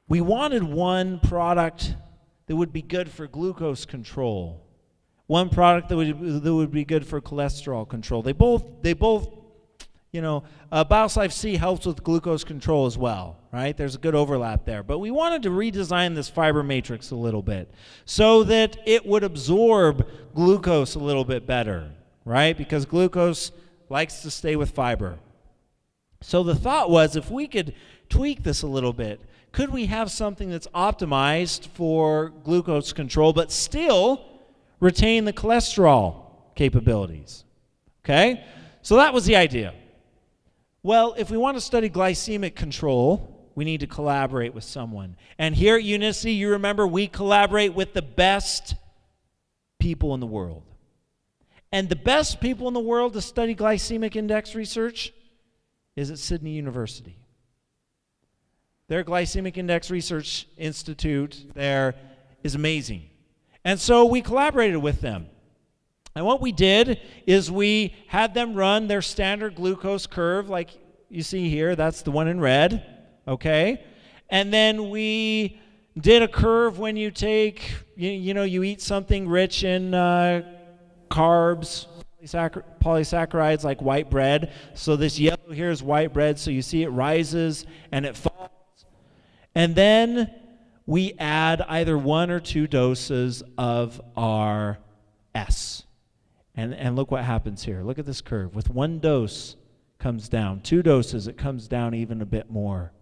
We wanted one product that would be good for glucose control, one product that would be good for cholesterol control. They both, BioSlife C helps with glucose control as well, right? There's a good overlap there. But we wanted to redesign this fiber matrix a little bit so that it would absorb glucose a little bit better, right? Because glucose likes to stay with fiber. So the thought was, if we could tweak this a little bit, could we have something that's optimized for glucose control but still retain the cholesterol capabilities? Okay? So that was the idea. Well, if we want to study glycemic control, we need to collaborate with someone. And here at UNICITY, you remember, we collaborate with the best people in the world. And the best people in the world to study glycemic index research is at Sydney University. Their Glycemic Index Research Institute there is amazing. And so we collaborated with them. And what we did is we had them run their standard glucose curve, like you see here. That's the one in red, okay? And then we did a curve when you take, you eat something rich in carbs, polysaccharides like white bread. So this yellow here is white bread, so you see it rises and it falls. And then we add either 1 or 2 doses of our S. And look what happens here. Look at this curve. With 1 dose, comes down. 2 doses, it comes down even a bit more.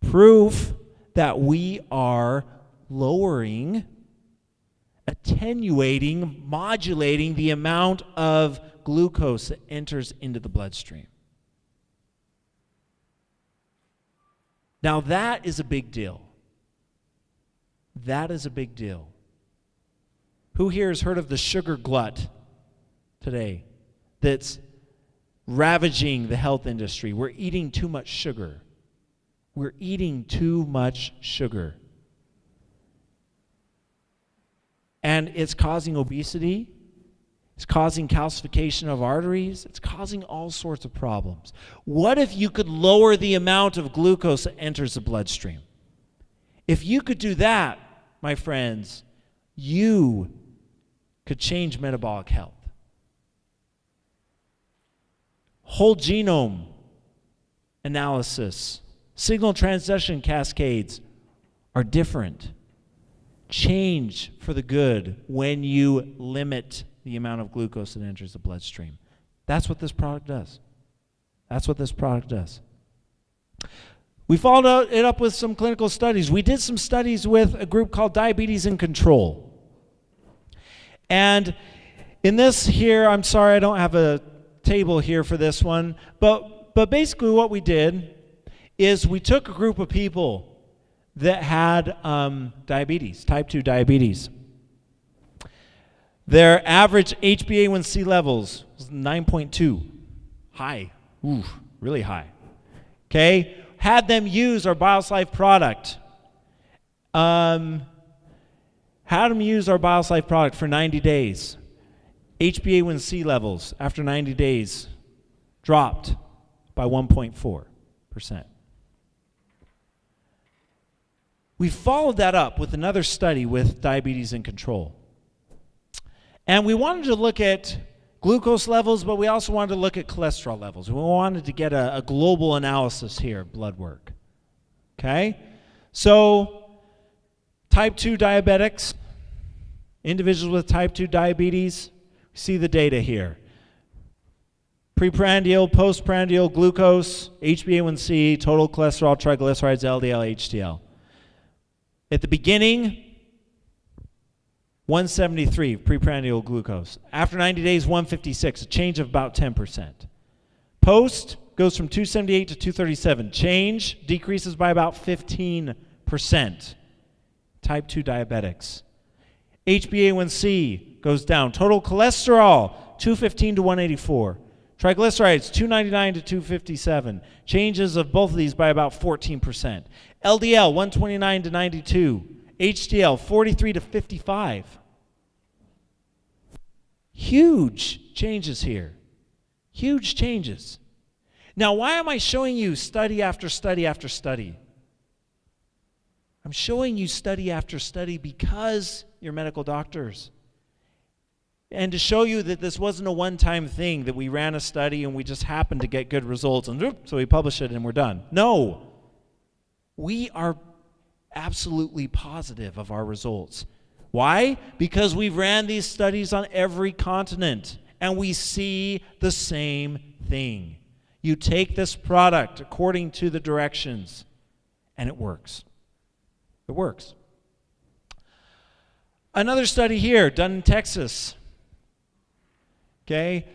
Proof that we are lowering, attenuating, modulating the amount of glucose that enters into the bloodstream. Now that is a big deal. That is a big deal. Who here has heard of the sugar glut today that's ravaging the health industry? We're eating too much sugar. We're eating too much sugar. And it's causing obesity. It's causing calcification of arteries. It's causing all sorts of problems. What if you could lower the amount of glucose that enters the bloodstream? If you could do that, my friends, you could change metabolic health. Whole genome analysis, signal transduction cascades are different. Change for the good when you limit the amount of glucose that enters the bloodstream. That's what this product does. That's what this product does. We followed it up with some clinical studies. We did some studies with a group called Diabetes in Control. And in this here, I'm sorry I don't have a table here for this one, but basically what we did is we took a group of people that had diabetes, type 2 diabetes. Their average HbA1c levels was 9.2. High. Ooh, really high. Okay? Had them use our BioSlife product. Had them use our BioSlife product for 90 days. HbA1c levels after 90 days dropped by 1.4%. We followed that up with another study with Diabetes in Control. And we wanted to look at glucose levels, but we also wanted to look at cholesterol levels. We wanted to get a global analysis here, blood work. Okay? So, type 2 diabetics, individuals with type 2 diabetes, see the data here. Preprandial, postprandial glucose, HbA1c, total cholesterol, triglycerides, LDL, HDL. At the beginning, 173 preprandial glucose. After 90 days, 156, a change of about 10%. Post goes from 278 to 237. Change decreases by about 15%. Type 2 diabetics. HbA1c goes down. Total cholesterol, 215 to 184. Triglycerides, 299 to 257. Changes of both of these by about 14%. LDL, 129 to 92. HDL, 43 to 55. Huge changes here. Huge changes. Now, why am I showing you study after study after study? I'm showing you study after study because you're medical doctors. And to show you that this wasn't a one-time thing, that we ran a study and we just happened to get good results, and so we publish it and we're done. No. We are absolutely positive of our results. Why? Because we've ran these studies on every continent, and we see the same thing. You take this product according to the directions, and it works. It works. Another study here, done in Texas. Okay,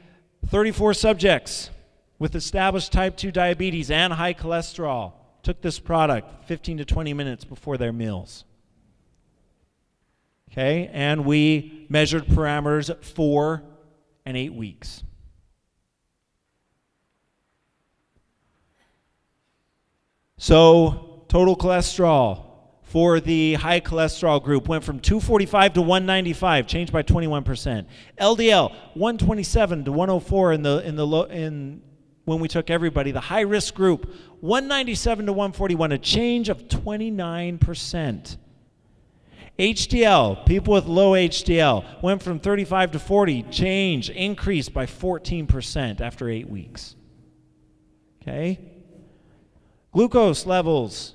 34 subjects with established type 2 diabetes and high cholesterol took this product 15 to 20 minutes before their meals. Okay, and we measured parameters at 4 and 8 weeks. So, total cholesterol for the high cholesterol group went from 245 to 195, changed by 21%. LDL 127 to 104 when we took everybody. The high risk group 197 to 141, a change of 29%. HDL, people with low HDL, went from 35 to 40, increased by 14% after 8 weeks. Okay? Glucose levels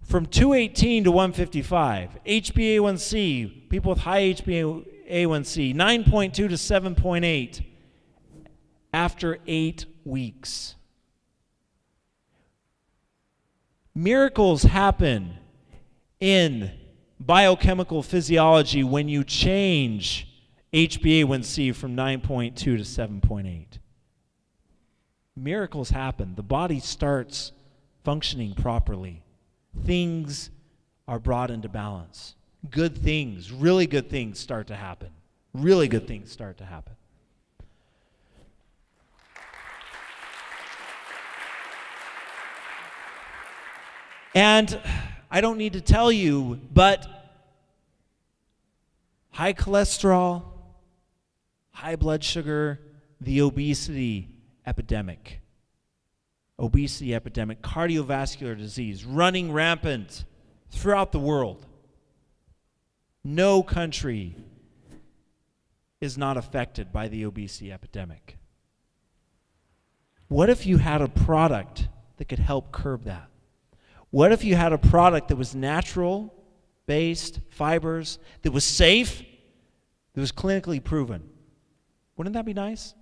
from 218 to 155. HbA1c, people with high HbA1c, 9.2 to 7.8 after 8 weeks. Miracles happen in biochemical physiology when you change HbA1c from 9.2 to 7.8. Miracles happen. The body starts functioning properly. Things are brought into balance. Good things, really good things start to happen. Really good things start to happen. And I don't need to tell you, but high cholesterol, high blood sugar, the obesity epidemic, cardiovascular disease running rampant throughout the world. No country is not affected by the obesity epidemic. What if you had a product that could help curb that? What if you had a product that was natural-based fibers, that was safe, that was clinically proven? Wouldn't that be nice?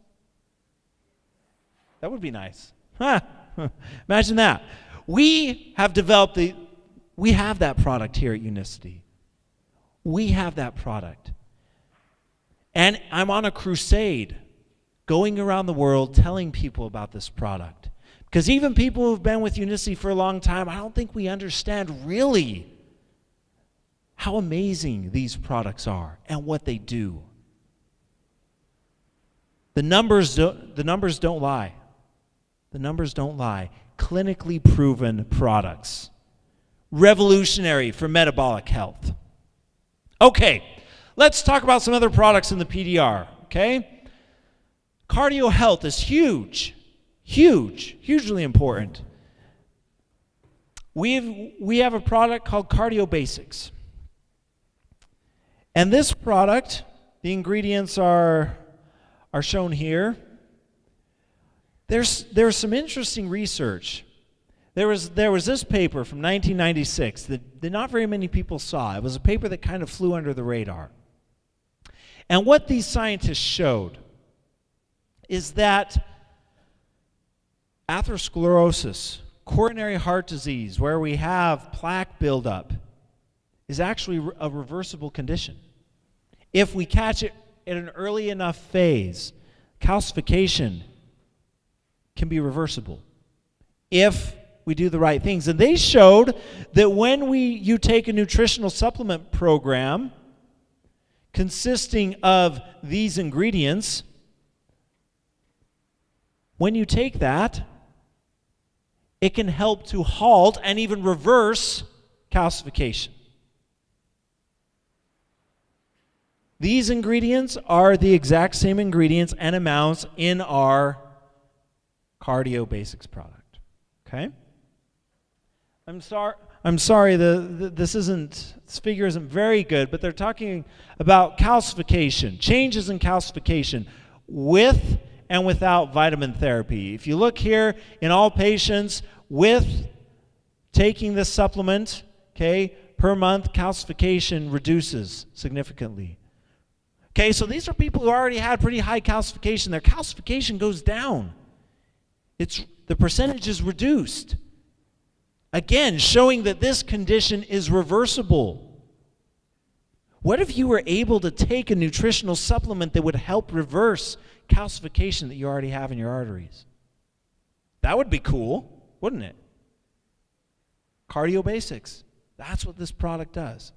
That would be nice. Huh. Imagine that. We have that product here at UNICITY. We have that product. And I'm on a crusade going around the world telling people about this product. Because even people who've been with UNICITY for a long time, I don't think we understand really how amazing these products are and what they do. The numbers don't lie. The numbers don't lie. Clinically proven products. Revolutionary for metabolic health. Okay, let's talk about some other products in the PDR, okay? Cardio health is huge. Hugely important. We have a product called Cardio Basics. And this product, the ingredients are shown here. There's some interesting research. There was this paper from 1996 that not very many people saw. It was a paper that kind of flew under the radar. And what these scientists showed is that atherosclerosis, coronary heart disease, where we have plaque buildup, is actually a reversible condition. If we catch it at an early enough phase, calcification can be reversible if we do the right things. And they showed that when you take a nutritional supplement program consisting of these ingredients, when you take that, it can help to halt and even reverse calcification. These ingredients are the exact same ingredients and amounts in our Cardio Basics product. Okay? I'm sorry, this figure isn't very good, but they're talking about calcification, changes in calcification with and without vitamin therapy. If you look here, in all patients with taking this supplement, okay, per month, calcification reduces significantly. Okay, so these are people who already had pretty high calcification. Their calcification goes down. The percentage is reduced. Again, showing that this condition is reversible. What if you were able to take a nutritional supplement that would help reverse calcification that you already have in your arteries? That would be cool, wouldn't it? Cardio basics. That's what this product does.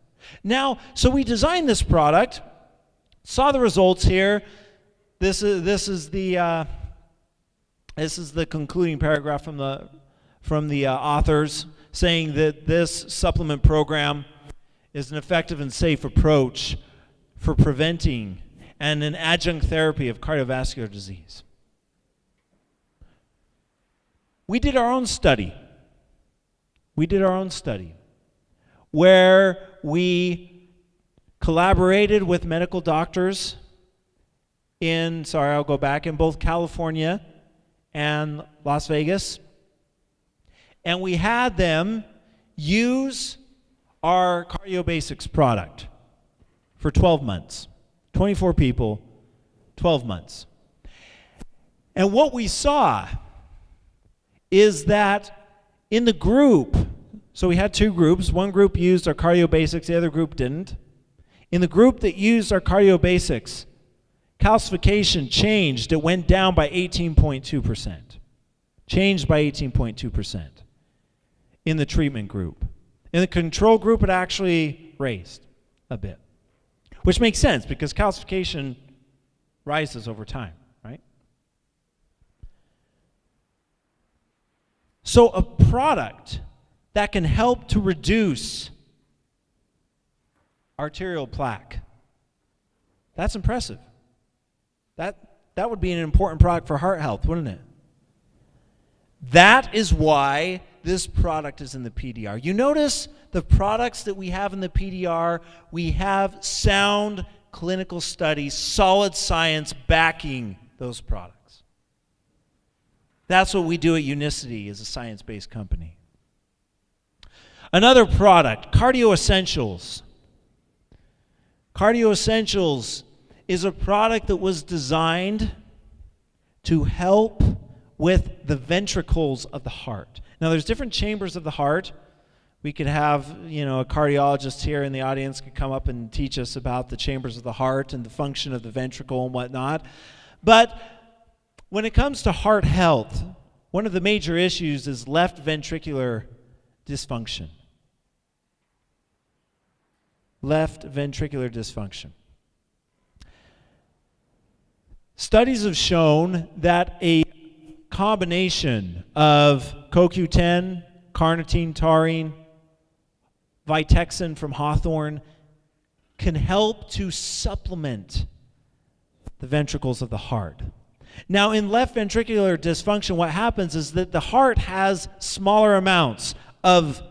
Now, so we designed this product, saw the results here. This is the concluding paragraph from the authors, saying that this supplement program is an effective and safe approach for preventing and an adjunct therapy of cardiovascular disease. We did our own study. Where we collaborated with medical doctors in both California and Las Vegas. And we had them use our Cardio Basics product for 12 months. 24 people, 12 months. And what we saw is that in the group, so we had two groups. One group used our Cardio Basics, the other group didn't. In the group that used our Cardio Basics, calcification changed. It went down by 18.2%. Changed by 18.2% in the treatment group. In the control group, it actually raised a bit, which makes sense because calcification rises over time, right? So a product that can help to reduce arterial plaque, that's impressive. That would be an important product for heart health, wouldn't it? That is why this product is in the PDR. You notice the products that we have in the PDR, we have sound clinical studies, solid science backing those products. That's what we do at UNICITY as a science-based company. Another product, Cardio Essentials. Cardio Essentials is a product that was designed to help with the ventricles of the heart. Now, there's different chambers of the heart. We could have, a cardiologist here in the audience could come up and teach us about the chambers of the heart and the function of the ventricle and whatnot. But when it comes to heart health, one of the major issues is left ventricular dysfunction. Left ventricular dysfunction. Studies have shown that a combination of CoQ10, carnitine, taurine, Vitexin from Hawthorne can help to supplement the ventricles of the heart. Now, in left ventricular dysfunction, what happens is that the heart has smaller amounts of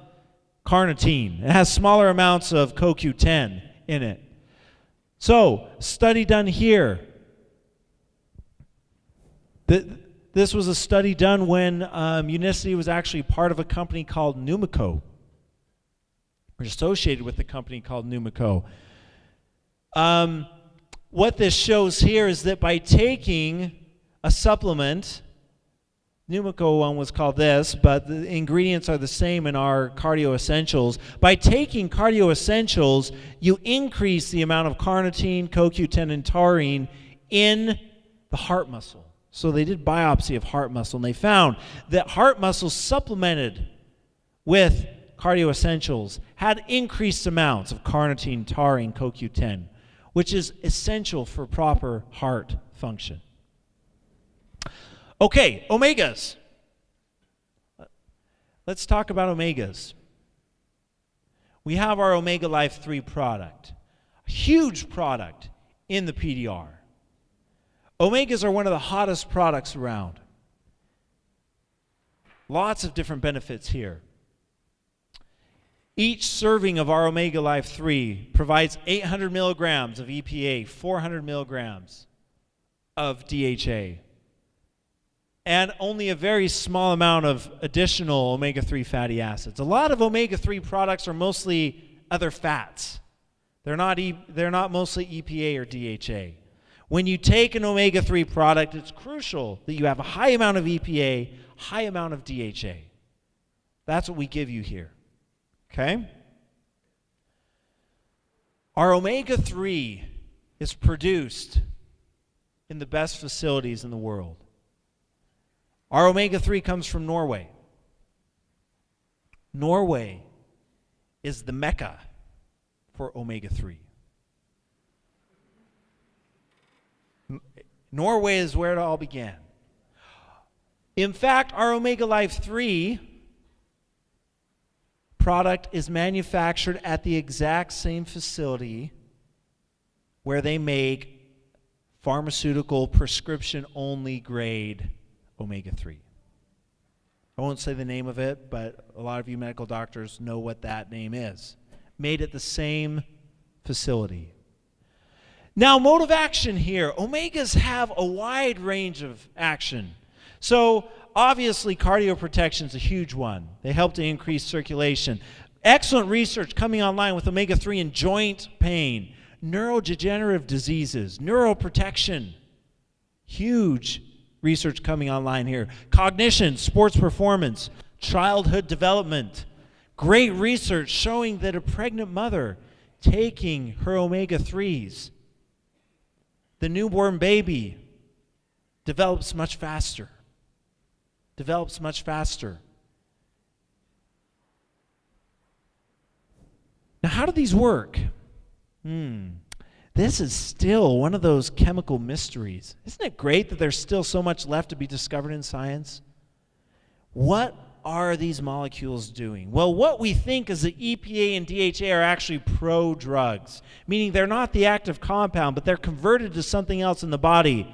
carnitine. It has smaller amounts of CoQ10 in it. So, study done here. This was a study done when UNICITY was actually part of a company called Numico. We're associated with a company called Numico. What this shows here is that by taking a supplement, Numico one was called this, but the ingredients are the same in our Cardio Essentials. By taking Cardio Essentials, you increase the amount of carnitine, CoQ10, and taurine in the heart muscle. So they did biopsy of heart muscle, and they found that heart muscle supplemented with Cardio Essentials had increased amounts of carnitine, taurine, CoQ10, which is essential for proper heart function. Okay, omegas. Let's talk about omegas. We have our Omega Life 3 product, a huge product in the PDR. Omegas are one of the hottest products around. Lots of different benefits here. Each serving of our Omega Life 3 provides 800 milligrams of EPA, 400 milligrams of DHA, and only a very small amount of additional omega-3 fatty acids. A lot of omega-3 products are mostly other fats. They're not mostly EPA or DHA. When you take an omega-3 product, it's crucial that you have a high amount of EPA, high amount of DHA. That's what we give you here. Okay? Our omega-3 is produced in the best facilities in the world. Our omega-3 comes from Norway. Norway is the mecca for omega-3. Norway is where it all began. In fact, our Omega Life 3 product is manufactured at the exact same facility where they make pharmaceutical prescription-only grade omega-3. I won't say the name of it, but a lot of you medical doctors know what that name is. Made at the same facility. Now, mode of action here. Omegas have a wide range of action. So, obviously, cardioprotection is a huge one. They help to increase circulation. Excellent research coming online with omega-3 in joint pain, neurodegenerative diseases, neuroprotection. Huge research coming online here. Cognition, sports performance, childhood development. Great research showing that a pregnant mother taking her omega-3s, the newborn baby develops much faster. Now, how do these work? This is still one of those chemical mysteries. Isn't it great that there's still so much left to be discovered in science? What are these molecules doing? Well, what we think is that EPA and DHA are actually prodrugs, meaning they're not the active compound, but they're converted to something else in the body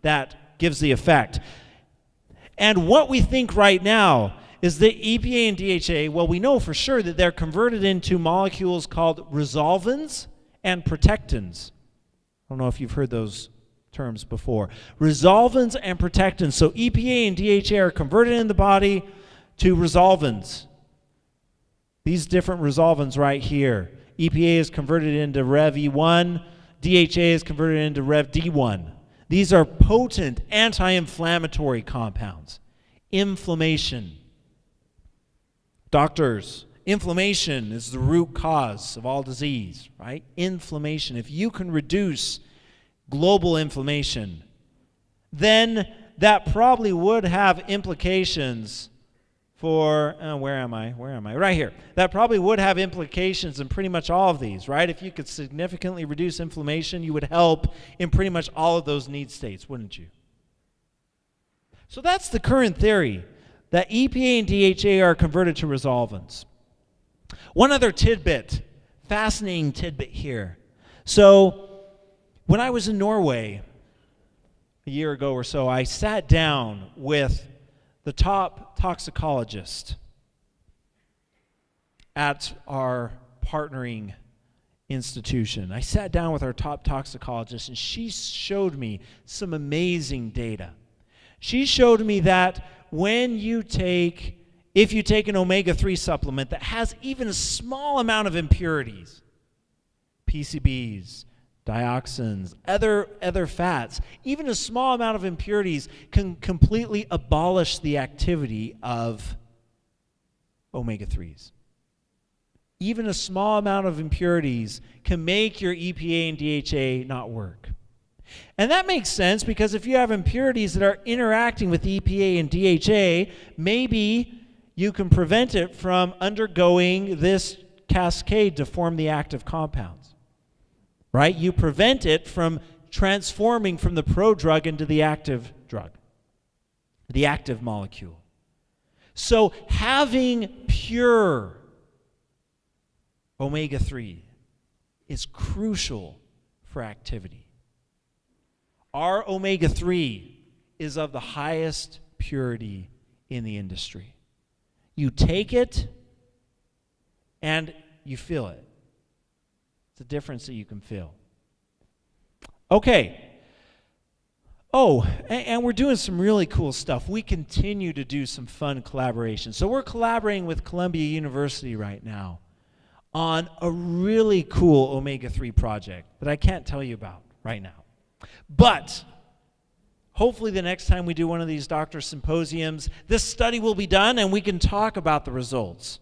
that gives the effect. And what we think right now is that EPA and DHA, well, we know for sure that they're converted into molecules called resolvins and protectins. I don't know if you've heard those terms before. Resolvins and protectins. So EPA and DHA are converted in the body to resolvins. These different resolvins right here. EPA is converted into Rev E1. DHA is converted into Rev D1. These are potent anti-inflammatory compounds. Inflammation. Doctors, inflammation is the root cause of all disease, right? Inflammation. If you can reduce global inflammation, then that probably would have implications for, where am I? Right here. That probably would have implications in pretty much all of these, right? If you could significantly reduce inflammation, you would help in pretty much all of those need states, wouldn't you? So that's the current theory, that EPA and DHA are converted to resolvins. One other tidbit, fascinating tidbit here. So when I was in Norway a year ago or so, I sat down with the top toxicologist at our partnering institution. I sat down with our top toxicologist, and she showed me some amazing data. She showed me that if you take an omega-3 supplement that has even a small amount of impurities, PCBs, dioxins, other fats, even a small amount of impurities can completely abolish the activity of omega-3s. Even a small amount of impurities can make your EPA and DHA not work. And that makes sense because if you have impurities that are interacting with EPA and DHA, maybe you can prevent it from undergoing this cascade to form the active compounds. Right? You prevent it from transforming from the prodrug into the active drug, the active molecule. So having pure omega-3 is crucial for activity. Our omega-3 is of the highest purity in the industry. You take it, and you feel it. It's a difference that you can feel. Okay. Oh, and we're doing some really cool stuff. We continue to do some fun collaboration. So we're collaborating with Columbia University right now on a really cool omega-3 project that I can't tell you about right now. But hopefully the next time we do one of these doctor symposiums, this study will be done and we can talk about the results.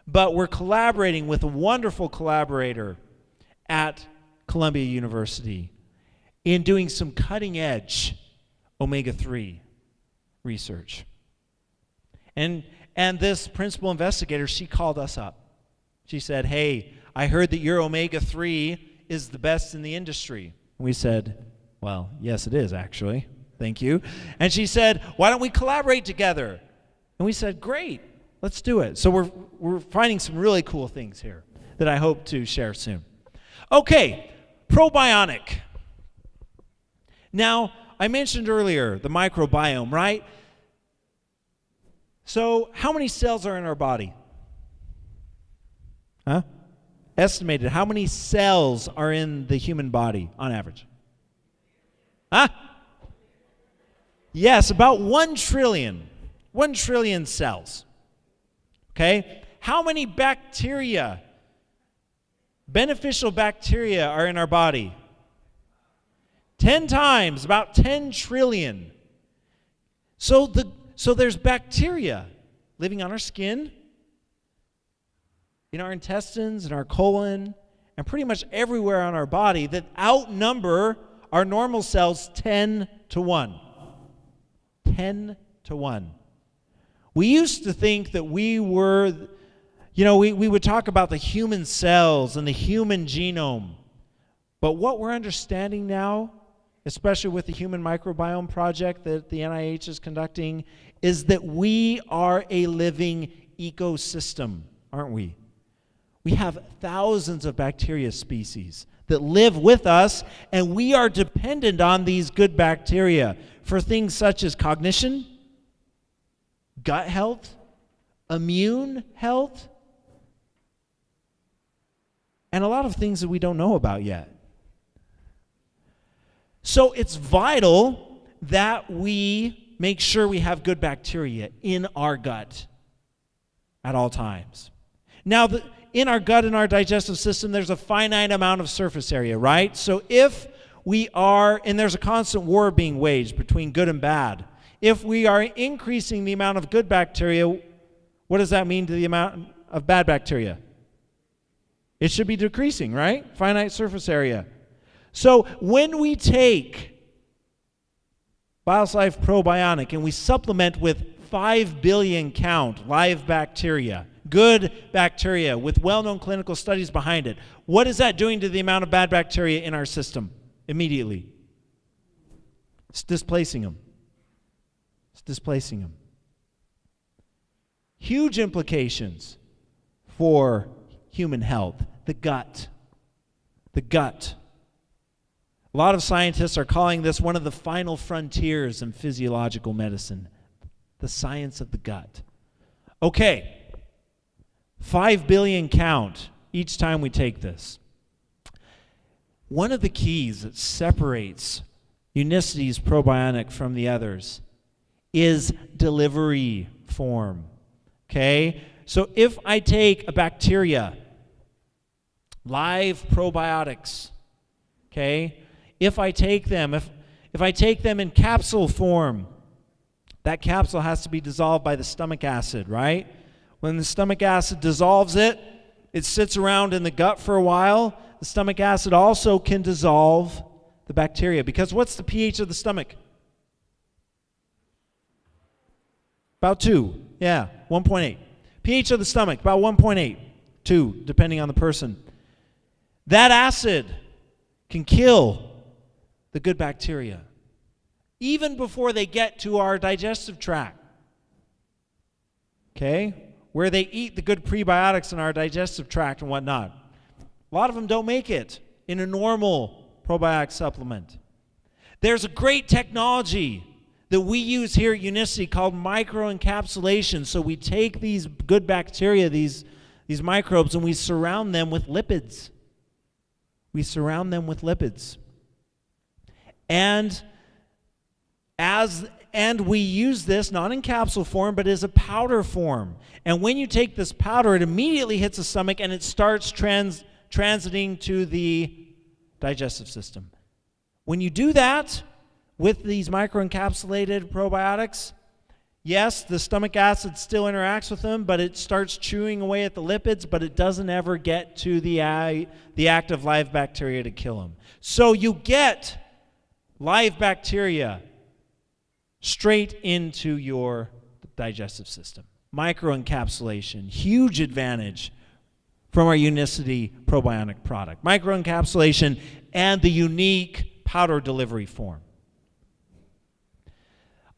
But we're collaborating with a wonderful collaborator at Columbia University in doing some cutting-edge omega-3 research. And this principal investigator, she called us up. She said, hey, I heard that your omega-3 is the best in the industry. And we said, well, yes, it is, actually. Thank you. And she said, why don't we collaborate together? And we said, great, let's do it. So we're finding some really cool things here that I hope to share soon. Okay, probiotic. Now, I mentioned earlier the microbiome, right? So, how many cells are in our body? Huh? Estimated. How many cells are in the human body on average? Huh? Yes, about 1 trillion. 1 trillion cells. Okay? How many bacteria, beneficial bacteria, are in our body? 10 times, about 10 trillion. So there's bacteria living on our skin, in our intestines, in our colon, and pretty much everywhere on our body that outnumber our normal cells 10 to 1. 10 to 1. We used to think that we were, we would talk about the human cells and the human genome. But what we're understanding now, especially with the Human Microbiome Project that the NIH is conducting, is that we are a living ecosystem, aren't we? We have thousands of bacteria species that live with us, and we are dependent on these good bacteria for things such as cognition, gut health, immune health, and a lot of things that we don't know about yet. So it's vital that we make sure we have good bacteria in our gut at all times. Now, in our gut and our digestive system, there's a finite amount of surface area, right? So if we are, and there's a constant war being waged between good and bad, if we are increasing the amount of good bacteria, what does that mean to the amount of bad bacteria? It should be decreasing, right? Finite surface area. So when we take BioSlife Probiotic and we supplement with 5 billion count live bacteria, good bacteria with well-known clinical studies behind it, what is that doing to the amount of bad bacteria in our system immediately? It's displacing them. It's displacing them. Huge implications for human health. The gut. The gut. A lot of scientists are calling this one of the final frontiers in physiological medicine, the science of the gut. Okay, 5 billion count each time we take this. One of the keys that separates UNICITY's probiotic from the others is delivery form. Okay, so if I take a bacteria, live probiotics, okay, if I take them in capsule form, that capsule has to be dissolved by the stomach acid, right? When the stomach acid dissolves it, it sits around in the gut for a while. The stomach acid also can dissolve the bacteria, because what's the pH of the stomach? About 2. Yeah, 1.8. pH of the stomach, about 1.8, 2, depending on the person. That acid can kill the good bacteria, even before they get to our digestive tract. Okay? Where they eat the good prebiotics in our digestive tract and whatnot. A lot of them don't make it in a normal probiotic supplement. There's a great technology that we use here at UNICITY called microencapsulation. So we take these good bacteria, these these microbes, and we surround them with lipids. We surround them with lipids. And we use this not in capsule form, but as a powder form. And when you take this powder, it immediately hits the stomach and it starts transiting to the digestive system. When you do that with these microencapsulated probiotics, yes, the stomach acid still interacts with them, but it starts chewing away at the lipids, but it doesn't ever get to the active live bacteria to kill them. So you get live bacteria straight into your digestive system. Microencapsulation, huge advantage from our Unicity probiotic product. Microencapsulation and the unique powder delivery form.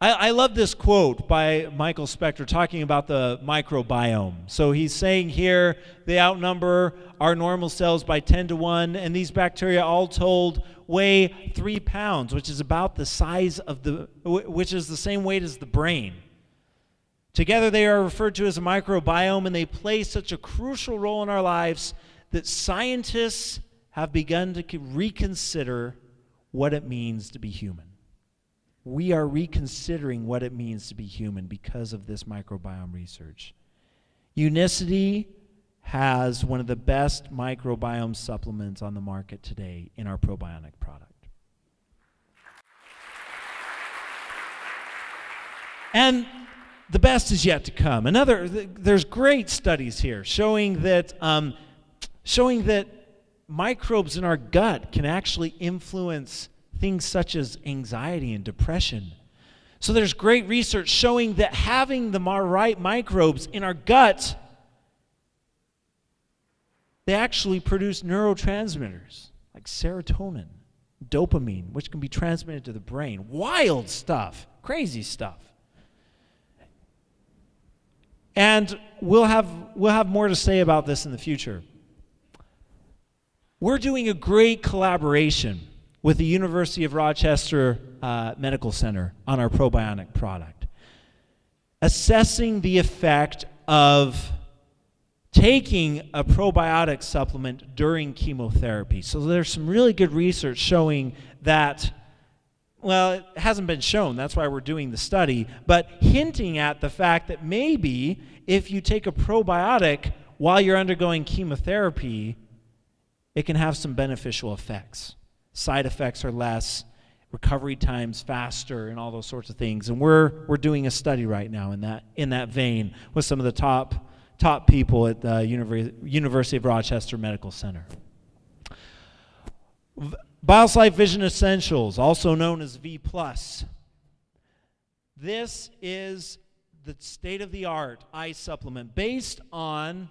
I love this quote by Michael Spector talking about the microbiome. So he's saying here they outnumber our normal cells by 10 to 1, and these bacteria all told weigh 3 pounds, which is about the size of which is the same weight as the brain. Together they are referred to as a microbiome, and they play such a crucial role in our lives that scientists have begun to reconsider what it means to be human. We are reconsidering what it means to be human because of this microbiome research. Unicity has one of the best microbiome supplements on the market today in our probiotic product. And the best is yet to come. There's great studies here showing that microbes in our gut can actually influence things such as anxiety and depression. So there's great research showing that having the right microbes in our gut, they actually produce neurotransmitters like serotonin, dopamine, which can be transmitted to the brain. Wild stuff, crazy stuff. And we'll have more to say about this in the future. We're doing a great collaboration with the University of Rochester Medical Center on our probiotic product, assessing the effect of taking a probiotic supplement during chemotherapy. So there's some really good research showing that, well, it hasn't been shown, that's why we're doing the study, but hinting at the fact that maybe if you take a probiotic while you're undergoing chemotherapy, it can have some beneficial effects. Side effects are less, recovery times faster, and all those sorts of things. And we're doing a study right now in that vein with some of the top people at the University of Rochester Medical Center. BioSlife Vision Essentials, also known as V+. This is the state-of-the-art eye supplement based on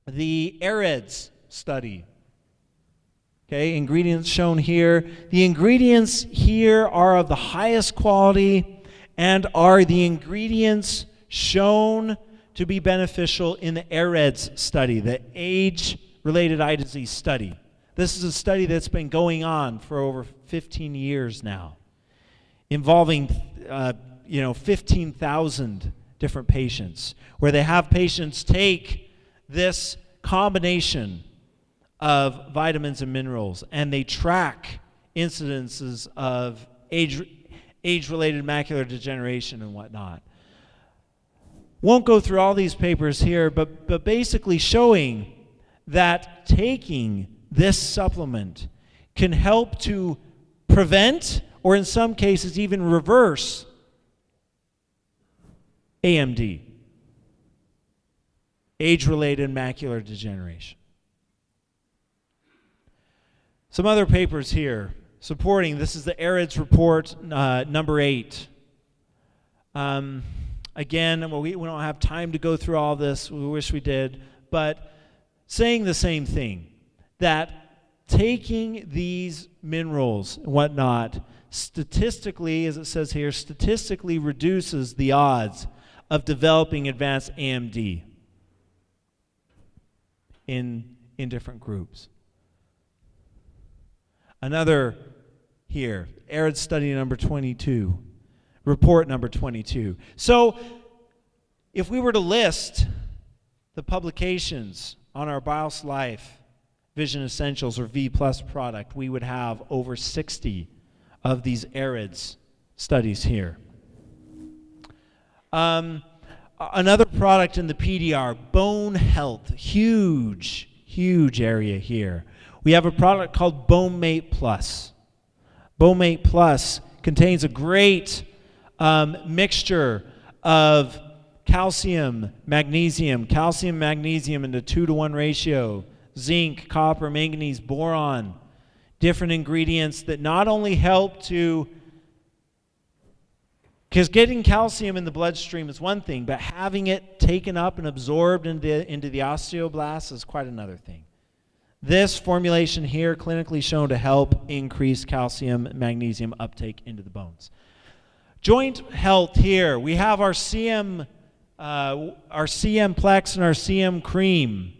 the AREDS study. Okay, ingredients shown here. The ingredients here are of the highest quality and are the ingredients shown to be beneficial in the AREDS study, the age-related eye disease study. This is a study that's been going on for over 15 years now, involving 15,000 different patients, where they have patients take this combination of vitamins and minerals, and they track incidences of age-related macular degeneration and whatnot. Won't go through all these papers here, but basically showing that taking this supplement can help to prevent, or in some cases even reverse, AMD, age-related macular degeneration. Some other papers here supporting, this is the AREDS report number 8. Again, we don't have time to go through all this, we wish we did, but saying the same thing, that taking these minerals and whatnot, statistically, as it says here, statistically reduces the odds of developing advanced AMD in different groups. Another here, AREDS study number 22, report number 22. So if we were to list the publications on our BIOS Life Vision Essentials or V Plus product, we would have over 60 of these ARIDS studies here. Another product in the PDR, bone health, huge area here. We have a product called BoneMate Plus. BoneMate Plus contains a great mixture of calcium, magnesium in a 2-to-1 ratio, zinc, copper, manganese, boron, different ingredients that not only help to, because getting calcium in the bloodstream is one thing, but having it taken up and absorbed into the osteoblast is quite another thing. This formulation here clinically shown to help increase calcium, magnesium uptake into the bones. Joint health here, we have our CM Plex and our CM Cream.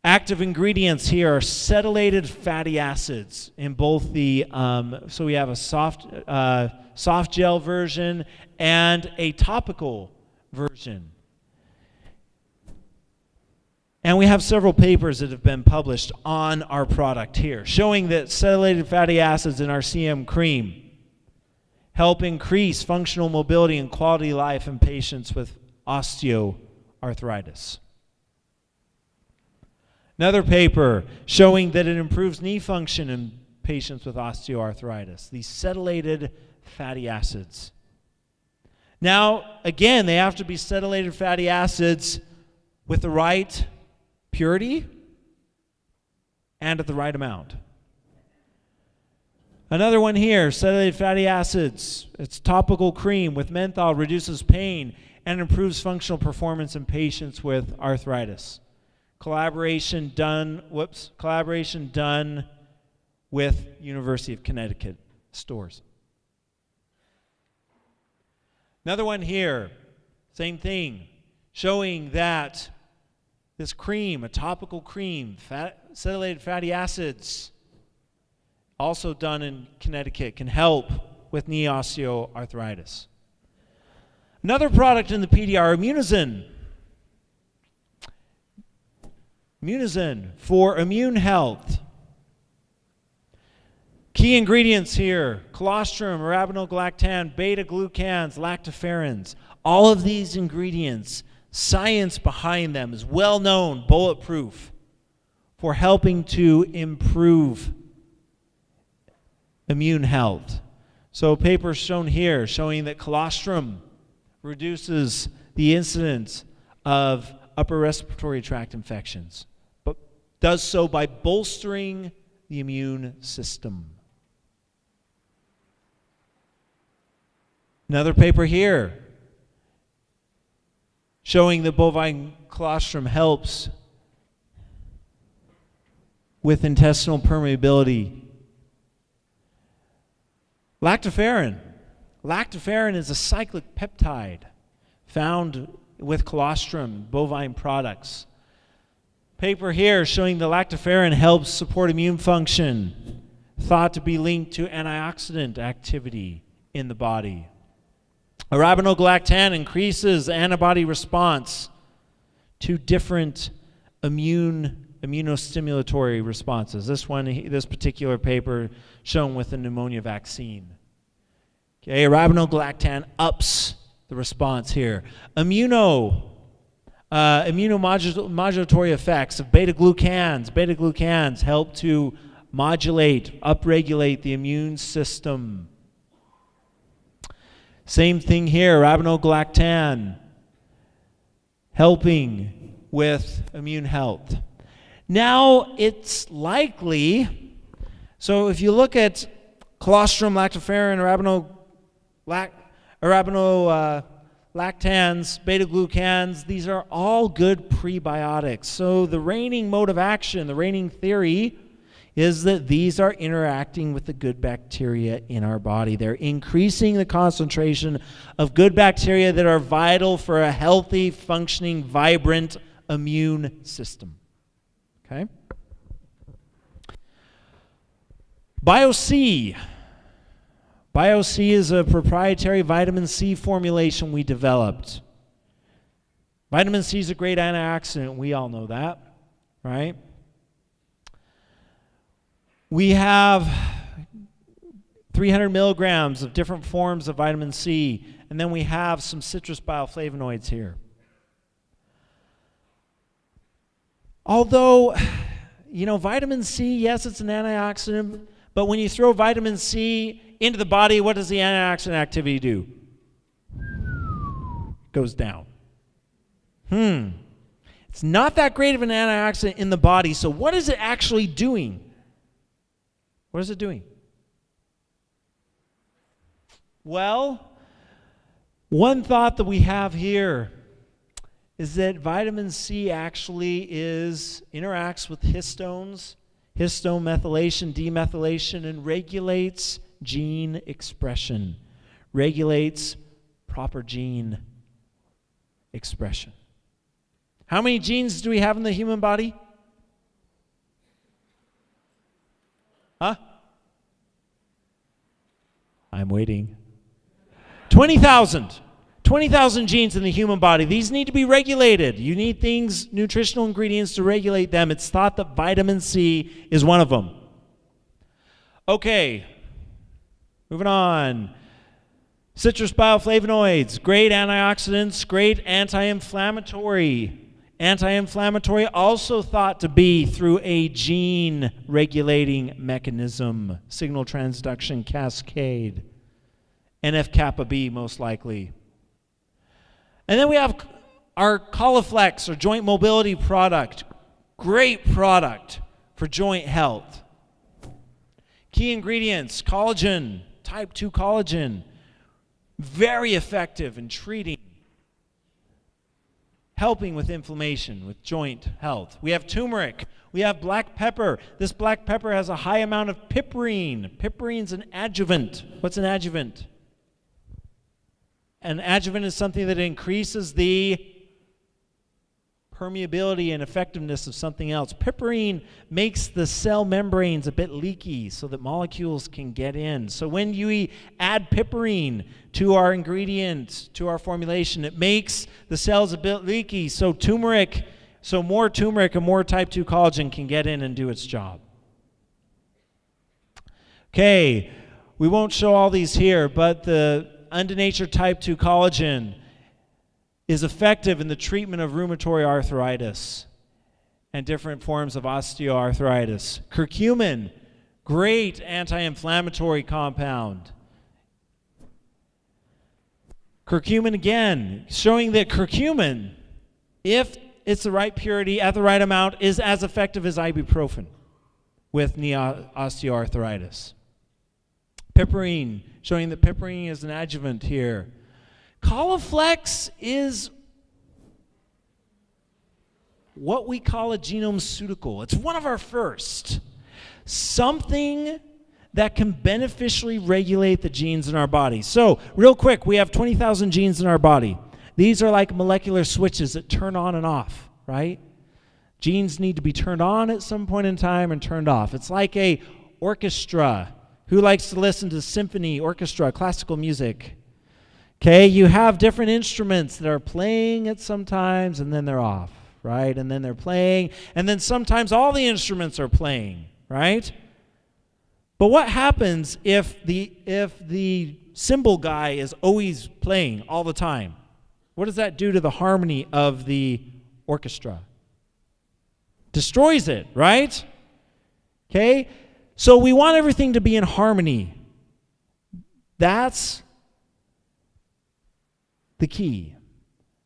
Active ingredients here are acetylated fatty acids in both the, so we have a soft gel version and a topical version. And we have several papers that have been published on our product here, showing that acetylated fatty acids in our CM Cream help increase functional mobility and quality of life in patients with osteoarthritis. Another paper showing that it improves knee function in patients with osteoarthritis, these acetylated fatty acids. Now, again, they have to be acetylated fatty acids with the right purity and at the right amount. Another one here, acetylated fatty acids. It's topical cream with menthol, reduces pain and improves functional performance in patients with arthritis. Collaboration done with University of Connecticut stores. Another one here, same thing, showing that this cream, a topical cream, acetylated fatty acids, also done in Connecticut, can help with knee osteoarthritis. Another product in the PDR, Immunizin. Immunizin for immune health. Key ingredients here, colostrum, arabinogalactan, beta-glucans, lactoferrins. All of these ingredients, science behind them is well known, bulletproof, for helping to improve immune health. So papers shown here showing that colostrum reduces the incidence of upper respiratory tract infections, but does so by bolstering the immune system. Another paper here showing that bovine colostrum helps with intestinal permeability. Lactoferrin. Lactoferrin is a cyclic peptide found with colostrum, bovine products. Paper here showing the lactoferrin helps support immune function, thought to be linked to antioxidant activity in the body. Arabinogalactan increases antibody response to different immunostimulatory responses. This particular paper shown with the pneumonia vaccine. Okay, arabinogalactan ups the response here. Immunomodulatory effects of beta-glucans. Beta-glucans help to modulate, upregulate the immune system. Same thing here, arabinogalactan helping with immune health. Now, it's likely, so if you look at colostrum, lactoferrin, arabinolactans, beta-glucans, these are all good prebiotics. So the reigning mode of action, the reigning theory, is that these are interacting with the good bacteria in our body. They're increasing the concentration of good bacteria that are vital for a healthy, functioning, vibrant immune system. Okay? BioC. BioC is a proprietary vitamin C formulation we developed. Vitamin C is a great antioxidant. We all know that, right? We have 300 milligrams of different forms of vitamin C, and then we have some citrus bioflavonoids here. Although, vitamin C, yes, it's an antioxidant, but when you throw vitamin C into the body, what does the antioxidant activity do? It goes down. It's not that great of an antioxidant in the body, so what is it actually doing? What is it doing? Well, one thought that we have here is that vitamin C actually interacts with histones, histone methylation, demethylation, and regulates gene expression, regulates proper gene expression. How many genes do we have in the human body? Huh? I'm waiting. 20,000. 20,000 genes in the human body. These need to be regulated. You need things, nutritional ingredients to regulate them. It's thought that vitamin C is one of them. Okay, moving on. Citrus bioflavonoids, great antioxidants, great anti-inflammatory. Anti-inflammatory also thought to be through a gene-regulating mechanism, signal transduction cascade. NF-kappa B most likely. And then we have our Coliflex, or joint mobility product. Great product for joint health. Key ingredients, collagen, type 2 collagen. Very effective in treating, helping with inflammation, with joint health. We have turmeric. We have black pepper. This black pepper has a high amount of piperine. Piperine's an adjuvant. What's an adjuvant? An adjuvant is something that increases the permeability and effectiveness of something else. Piperine makes the cell membranes a bit leaky so that molecules can get in. So when you add piperine to our ingredient, to our formulation, it makes the cells a bit leaky. So more turmeric and more type 2 collagen can get in and do its job. Okay, we won't show all these here, but the undonatured type 2 collagen is effective in the treatment of rheumatoid arthritis and different forms of osteoarthritis. Curcumin, great anti-inflammatory compound. Curcumin again, showing that curcumin, if it's the right purity at the right amount, is as effective as ibuprofen with knee osteoarthritis. Piperine, showing that piperine is an adjuvant here. Coliflex is what we call a genome-ceutical. It's one of our first. Something that can beneficially regulate the genes in our body. So, real quick, we have 20,000 genes in our body. These are like molecular switches that turn on and off, right? Genes need to be turned on at some point in time and turned off. It's like a orchestra. Who likes to listen to symphony, orchestra, classical music? Okay, you have different instruments that are playing at some times and then they're off, right? And then they're playing, and then sometimes all the instruments are playing, right? But what happens if the cymbal guy is always playing all the time? What does that do to the harmony of the orchestra? Destroys it, right? Okay? So we want everything to be in harmony. That's the key.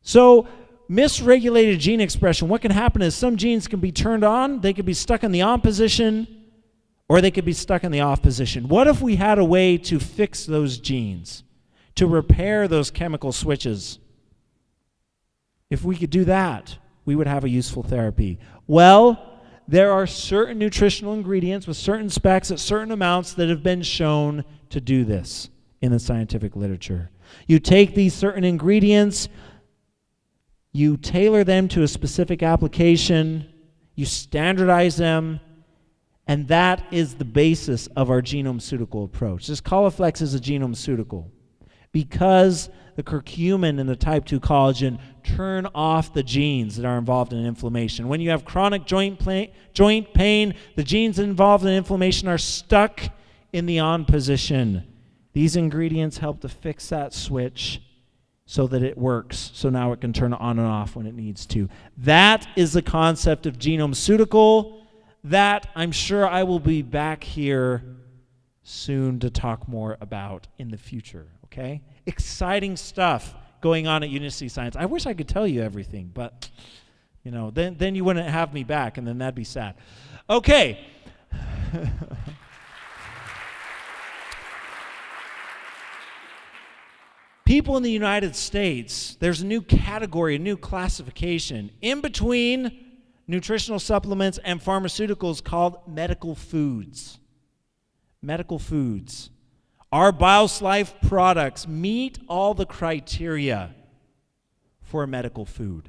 So misregulated gene expression, what can happen is some genes can be turned on, they could be stuck in the on position, or they could be stuck in the off position. What if we had a way to fix those genes, to repair those chemical switches? If we could do that, we would have a useful therapy. Well, there are certain nutritional ingredients with certain specs at certain amounts that have been shown to do this in the scientific literature. You take these certain ingredients, you tailor them to a specific application, you standardize them, and that is the basis of our genome-ceutical approach. This Coliflex is a genome-ceutical. because the curcumin and the type 2 collagen turn off the genes that are involved in inflammation. When you have chronic joint pain, the genes involved in inflammation are stuck in the on position. These ingredients help to fix that switch so that it works, so now it can turn on and off when it needs to. That is the concept of genomceutical that I'm sure I will be back here soon to talk more about in the future, okay? Exciting stuff going on at UNICITY Science. I wish I could tell you everything, but then you wouldn't have me back, and then that'd be sad. Okay. People in the United States, there's a new category, a new classification in between nutritional supplements and pharmaceuticals called medical foods. Medical foods. Our BioSlife products meet all the criteria for a medical food.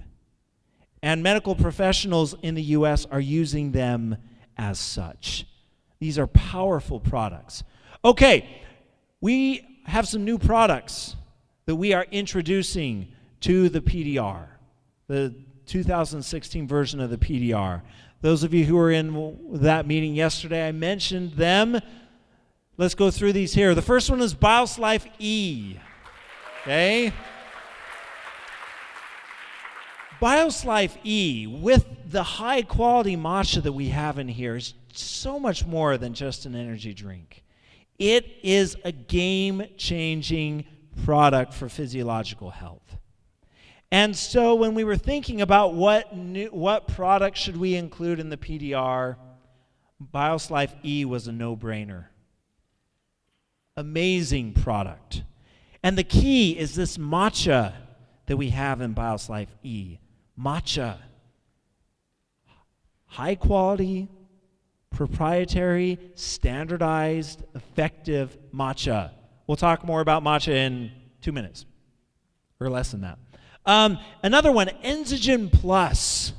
And medical professionals in the U.S. are using them as such. These are powerful products. Okay, we have some new products that we are introducing to the PDR, the 2016 version of the PDR. Those of you who were in that meeting yesterday, I mentioned them. Let's go through these here. The first one is BioSlife E. Okay? BioSlife E, with the high quality matcha that we have in here, is so much more than just an energy drink. It is a game-changing product for physiological health. And so when we were thinking about what product should we include in the PDR, BioSlife E was a no-brainer. Amazing product. And the key is this matcha that we have in BioSlife E. Matcha. High quality, proprietary, standardized, effective matcha. We'll talk more about matcha in 2 minutes, or less than that. Another one, Enzygen Plus.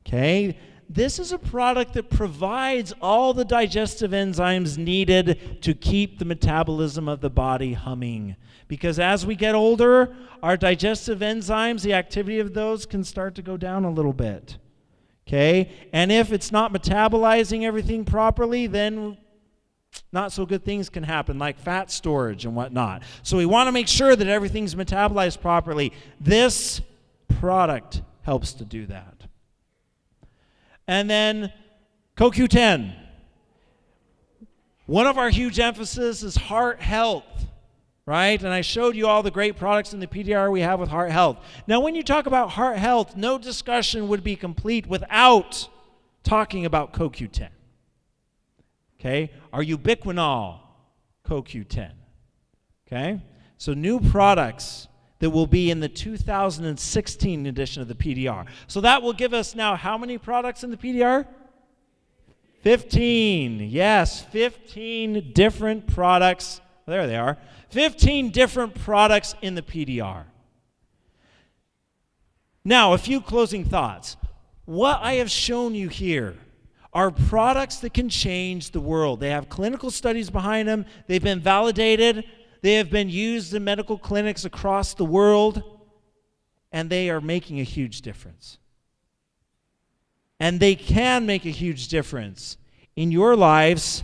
Okay, this is a product that provides all the digestive enzymes needed to keep the metabolism of the body humming. Because as we get older, our digestive enzymes, the activity of those can start to go down a little bit. Okay, and if it's not metabolizing everything properly, then not so good things can happen, like fat storage and whatnot. So we want to make sure that everything's metabolized properly. This product helps to do that. And then CoQ10. One of our huge emphasis is heart health, right? And I showed you all the great products in the PDR we have with heart health. Now, when you talk about heart health, no discussion would be complete without talking about CoQ10. Okay, our ubiquinol CoQ10. Okay, so new products that will be in the 2016 edition of the PDR. So that will give us now how many products in the PDR? 15. Yes, 15 different products. There they are. 15 different products in the PDR. Now, a few closing thoughts. What I have shown you here are products that can change the world. They have clinical studies behind them. They've been validated. They have been used in medical clinics across the world, and they are making a huge difference. And they can make a huge difference in your lives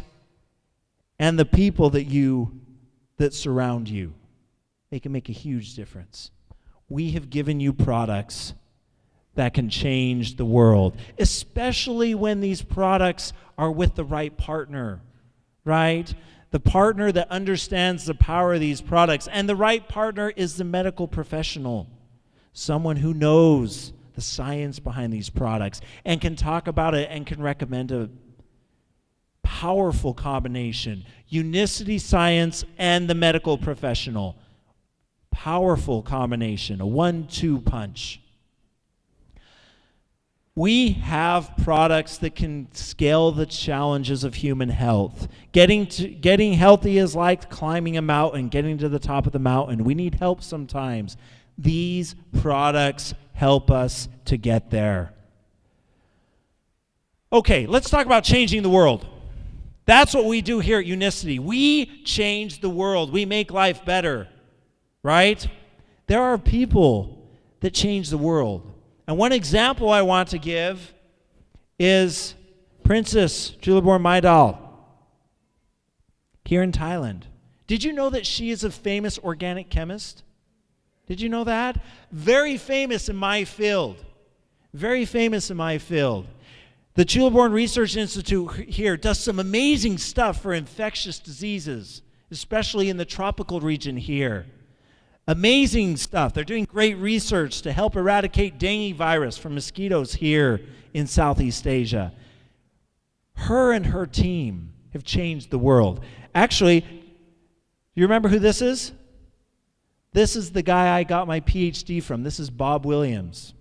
and the people that surround you. They can make a huge difference. We have given you products that can change the world, especially when these products are with the right partner, right? The partner that understands the power of these products. And the right partner is the medical professional, someone who knows the science behind these products and can talk about it and can recommend a powerful combination. UNICITY Science and the medical professional. Powerful combination, a 1-2 punch. We have products that can scale the challenges of human health. Getting healthy is like climbing a mountain, getting to the top of the mountain. We need help sometimes. These products help us to get there. Okay, let's talk about changing the world. That's what we do here at UNICITY. We change the world. We make life better. right? There are people that change the world. And one example I want to give is Princess Julieborn Maidal here in Thailand. Did you know that she is a famous organic chemist? Did you know that? Very famous in my field. Very famous in my field. The Julieborn Research Institute here does some amazing stuff for infectious diseases, especially in the tropical region here. Amazing stuff. They're doing great research to help eradicate dengue virus from mosquitoes here in Southeast Asia. Her and her team have changed the world. Actually, you remember who this is? This is the guy I got my Ph.D. from. This is Bob Williams.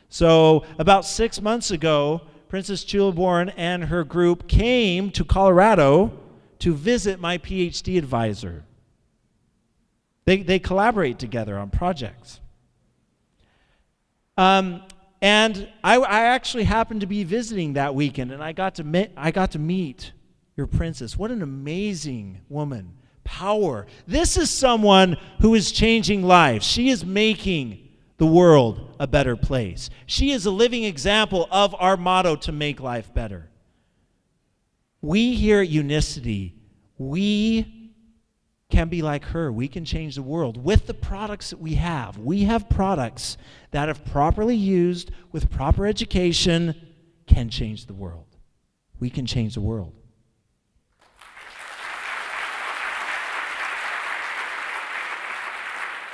So about 6 months ago, Princess Julieborn and her group came to Colorado to visit my Ph.D. advisor. They collaborate together on projects. And I actually happened to be visiting that weekend, and I got to meet your princess. What an amazing woman. Power. This is someone who is changing lives. She is making the world a better place. She is a living example of our motto to make life better. We here at UNICITY, we can be like her. We can change the world with the products that we have. We have products that, if properly used with proper education, can change the world. We can change the world.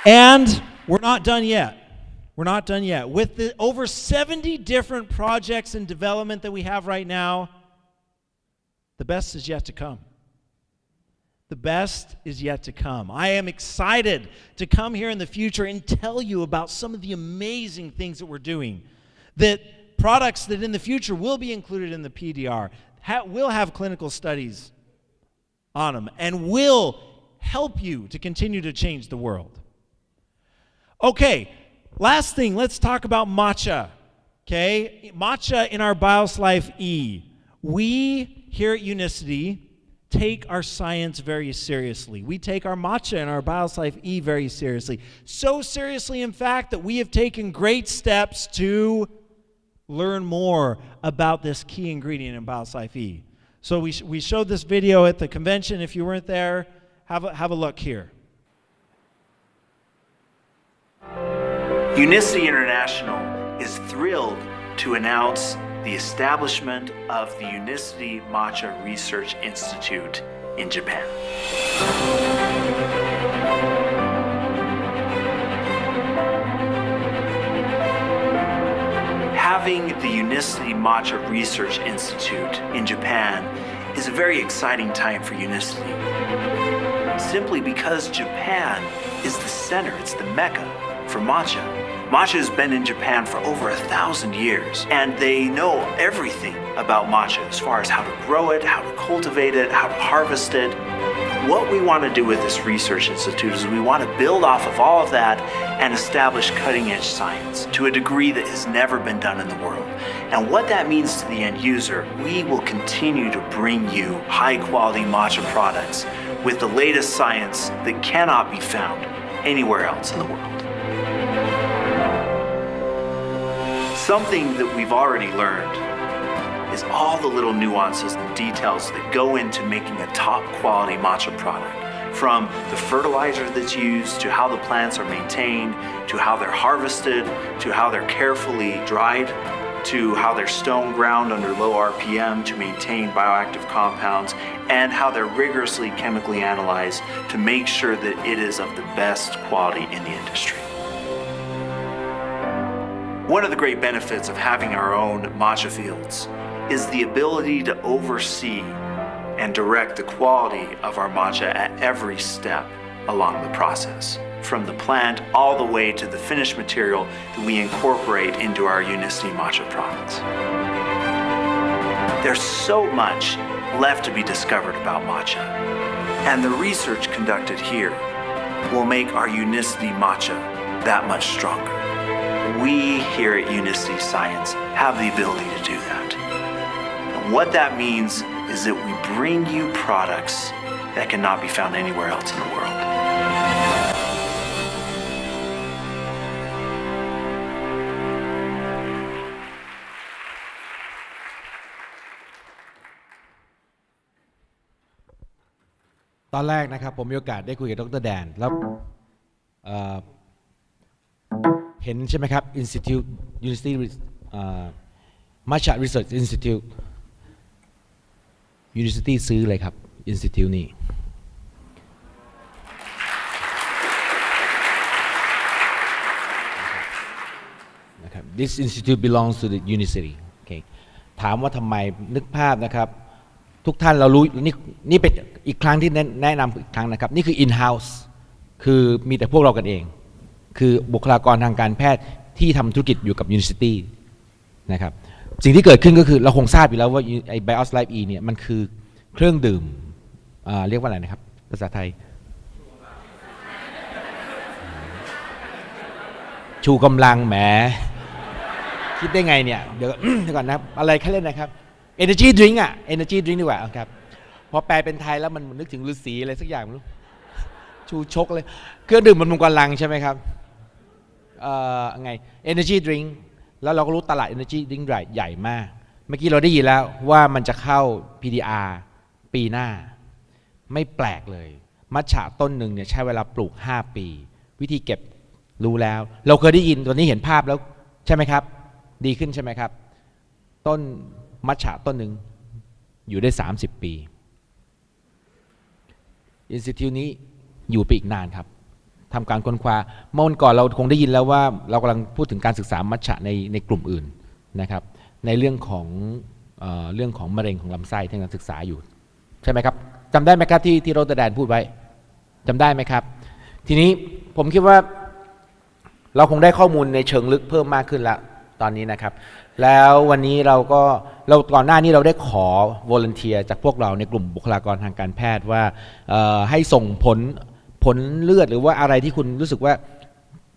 And we're not done yet. We're not done yet. With the over 70 different projects in development that we have right now, the best is yet to come. The best is yet to come. I am excited to come here in the future and tell you about some of the amazing things that we're doing. That products that in the future will be included in the PDR, will have clinical studies on them, and will help you to continue to change the world. Okay, last thing, let's talk about matcha. Okay, matcha in our BIOS Life E. We here at UNICITY take our science very seriously. We take our matcha and our BIOS Life E very seriously. So seriously, in fact, that we have taken great steps to learn more about this key ingredient in BIOS Life E. So we showed this video at the convention. If you weren't there, have a look here. UNICITY International is thrilled to announce the establishment of the UNICITY Matcha Research Institute in Japan. Having the UNICITY Matcha Research Institute in Japan is a very exciting time for UNICITY, simply because Japan is the center, it's the mecca for matcha. Matcha has been in Japan for over 1,000 years, and they know everything about matcha as far as how to grow it, how to cultivate it, how to harvest it. What we want to do with this research institute is we want to build off of all of that and establish cutting-edge science to a degree that has never been done in the world. And what that means to the end user, we will continue to bring you high-quality matcha products with the latest science that cannot be found anywhere else in the world. Something that we've already learned is all the little nuances and details that go into making a top quality matcha product. From the fertilizer that's used, to how the plants are maintained, to how they're harvested, to how they're carefully dried, to how they're stone ground under low RPM to maintain bioactive compounds, and how they're rigorously chemically analyzed to make sure that it is of the best quality in the industry. One of the great benefits of having our own matcha fields is the ability to oversee and direct the quality of our matcha at every step along the process, from the plant all the way to the finished material that we incorporate into our UNICITY matcha products. There's so much left to be discovered about matcha, and the research conducted here will make our UNICITY matcha that much stronger. We here at UNICITY Science have the ability to do that. And what that means is that we bring you products that cannot be found anywhere else in the world. ตอนแรกนะครับผมมีโอกาสได้คุยกับดร.แดนแล้วเห็นใช่ไหมครับ Institute University Matcha Research Institute University ซื้อเลยครับ Institute นี้นะครับ This institute belongs to the UNICITY โอเคถามว่าทำไมนึกภาพนะครับทุกท่านเรารู้นี่เป็นอีกครั้งที่แนะนำอีกครั้งนะครับนี่คือ in house คือมีแต่พวกเรากันเองคือบุคลากรทางการแพทย์ที่ทำธุรกิจอยู่กับ University นะครับสิ่งที่เกิดขึ้นก็คือเราคงทราบอยู่แล้วว่าไอ้ BIOS Life E เนี่ยมันคือเครื่องดื่มเรียกว่าอะไรนะครับภาษาไทยชูกำลังแหมคิดได้ไงเนี่ยเดี๋ยวก่อนนะครับอะไรแค่เล่นนะครับ Energy Drink Energy Drink ดีกว่าครับพอแปลเป็นไทยแล้วมันนึกถึงฤาษีอะไรสักอย่างไม่รู้ชูชกเลยเครื่องดื่มบำรุงกำลังใช่ไหมครับไง Energy Drink แล้วเราก็รู้ตลาด Energy Drink ใหญ่มากเมื่อกี้เราได้ยินแล้วว่ามันจะเข้า PDR ปีหน้าไม่แปลกเลยมัทฉะต้นหนึ่งเนี่ยใช้เวลาปลูก5ปีวิธีเก็บรู้แล้วเราเคยได้ยินตอนนี้เห็นภาพแล้วใช่ไหมครับดีขึ้นใช่ไหมครับต้นมัทฉะต้นหนึ่งอยู่ได้30ปีอินสติทิวนี้อยู่ไปอีกนานครับทำการค้นคว้าเมื่อวันก่อนเราคงได้ยินแล้วว่าเรากำลังพูดถึงการศึกษามัทฉะในกลุ่มอื่นนะครับในเรื่องของมะเร็งของลำไส้ที่กำลังศึกษาอยู่ใช่ไหมครับจำได้ไหมครับที่โรเตอร์แดนพูดไว้จำได้ไหมครับทีนี้ผมคิดว่าเราคงได้ข้อมูลในเชิงลึกเพิ่มมากขึ้นแล้วตอนนี้นะครับแล้ววันนี้เราก่อนหน้านี้เราได้ขอ volunteer จากพวกเราในกลุ่มบุคลากรทางการแพทย์ว่าให้ส่งผลเลือดหรือว่าอะไรที่คุณรู้สึกว่า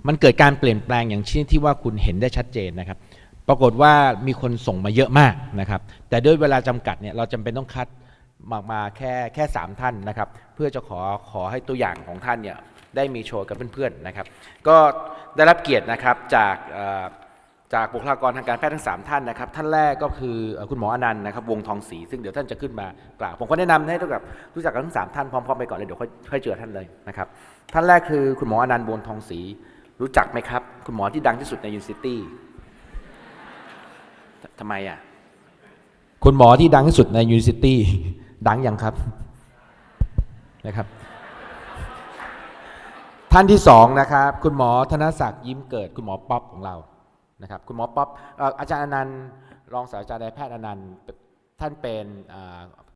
มันเกิดการเปลี่ยนแปลงอย่างเช่นที่ว่าคุณเห็นได้ชัดเจนนะครับปรากฏว่ามีคนส่งมาเยอะมากนะครับแต่ด้วยเวลาจำกัดเนี่ยเราจำเป็นต้องคัดมาแค่3ท่านนะครับเพื่อจะขอให้ตัวอย่างของท่านเนี่ยได้มีโชว์กับเพื่อนๆนะครับก็ได้รับเกียรตินะครับจากบุคลากรทางการแพทย์ทั้ง3ท่านนะครับท่านแรกก็คือคุณหมออนันต์นะครับวงทองศรีซึ่งเดี๋ยวท่านจะขึ้นมากล่าวผมก็แนะนำให้ทุกท่านรู้จักกันทั้ง3ท่านพร้อมๆไปก่อนเลยเดี๋ยวค่อยเจอท่านเลยนะครับท่านแรกคือคุณหมออนันต์วงทองศรีรู้จักไหมครับคุณหมอที่ดังที่สุดใน UNICITY ทำไมอ่ะคุณหมอที่ดังที่สุดใน UNICITY ดังยังครับนะครับท่านที่2นะครับคุณหมอธนศักดิ์ยิ้มเกิดคุณหมอป๊อปของเรานะครับคุณหมอป๊อปอาจารย์อนันต์รองศาสตราจารย์นายแพทย์อนันต์ท่านเป็น